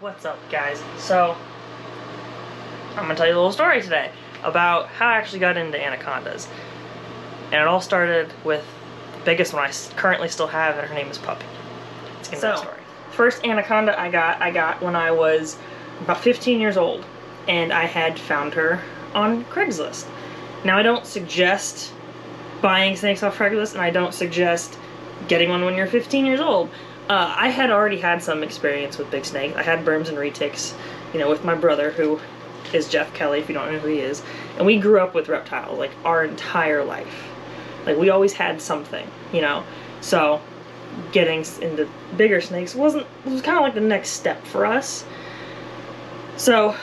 What's up, guys? So, I'm gonna tell you a little story today about how I actually got into anacondas. And it all started with the biggest one I currently still have, and her name is Puppy. It's gonna be the story. First anaconda I got when I was about 15 years old, and I had found her on Craigslist. Now, I don't suggest buying snakes off Craigslist, and I don't suggest getting one when you're 15 years old. I had already had some experience with big snakes. I had burms and retics, with my brother, who is Jeff Kelly, if you don't know who he is. And we grew up with reptiles, like, our entire life. Like, we always had something, So, getting into bigger snakes was kind of like the next step for us. So,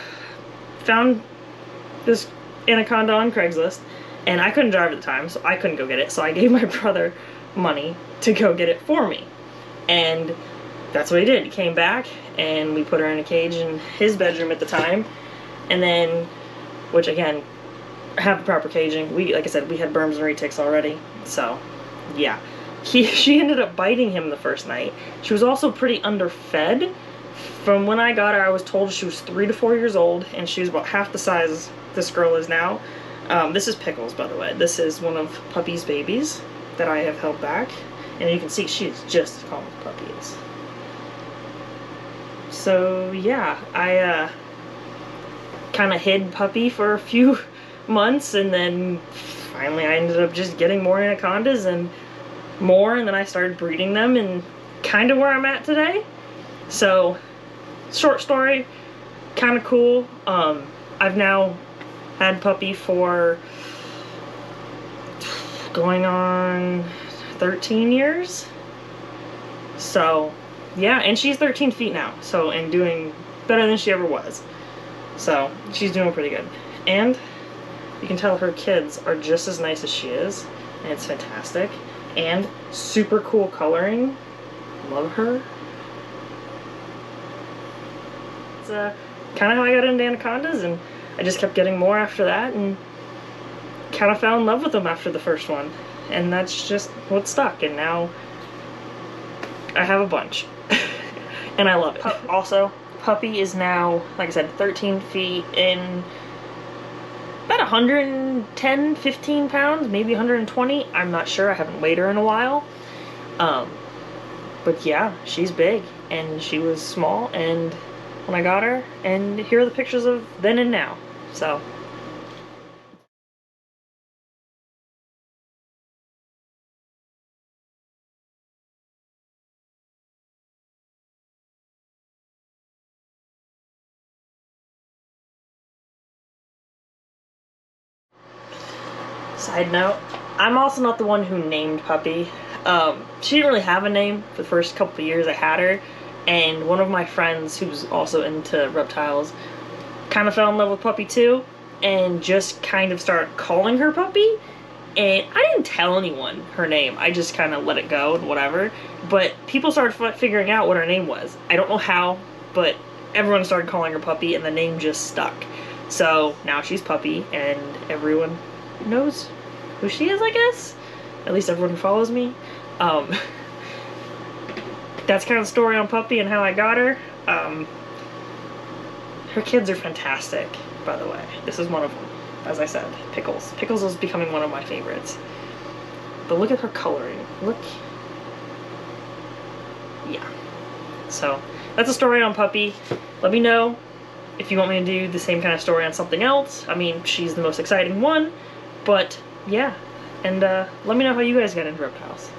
found this anaconda on Craigslist, and I couldn't drive at the time, so I couldn't go get it. So I gave my brother money to go get it for me. And that's what he did. He came back, and we put her in a cage in his bedroom at the time. And then, which again, have the proper caging. Like I said, we had burms and retics already. So, yeah. She ended up biting him the first night. She was also pretty underfed. From when I got her, I was told she was 3 to 4 years old, and she was about half the size this girl is now. This is Pickles, by the way. This is one of Puppy's babies that I have held back. And you can see she's just as calm as Puppy is. So, yeah, I kind of hid Puppy for a few months, and then finally I ended up just getting more anacondas and then I started breeding them, and kind of where I'm at today. So, short story, kind of cool. I've now had Puppy for going on 13 years. So, yeah, and she's 13 feet now, so, and doing better than she ever was. So, she's doing pretty good. And you can tell her kids are just as nice as she is, and it's fantastic. And super cool coloring. Love her. It's kind of how I got into anacondas, and I just kept getting more after that, and kind of fell in love with them after the first one. And that's just what stuck, and now I have a bunch. And I love it. Also, Puppy is now, like I said, 13 feet in about 110, 15 pounds, maybe 120. I'm not sure. I haven't weighed her in a while. But yeah, she's big, and she was small, and when I got her, and here are the pictures of then and now. So. Side note, I'm also not the one who named Puppy. She didn't really have a name for the first couple of years I had her, and one of my friends who's also into reptiles kind of fell in love with Puppy too, and just kind of started calling her Puppy. And I didn't tell anyone her name, I just kind of let it go and whatever, but people started figuring out what her name was. I don't know how, but everyone started calling her Puppy, and the name just stuck. So now she's Puppy, and everyone knows who she is, I guess. At least everyone who follows me. That's kind of the story on Puppy and how I got her. Her kids are fantastic, by the way. This is one of them, as I said, Pickles. Pickles is becoming one of my favorites. But look at her coloring. Look. Yeah. So, that's a story on Puppy. Let me know if you want me to do the same kind of story on something else. I mean, she's the most exciting one. But, yeah, and let me know how you guys got into reptiles.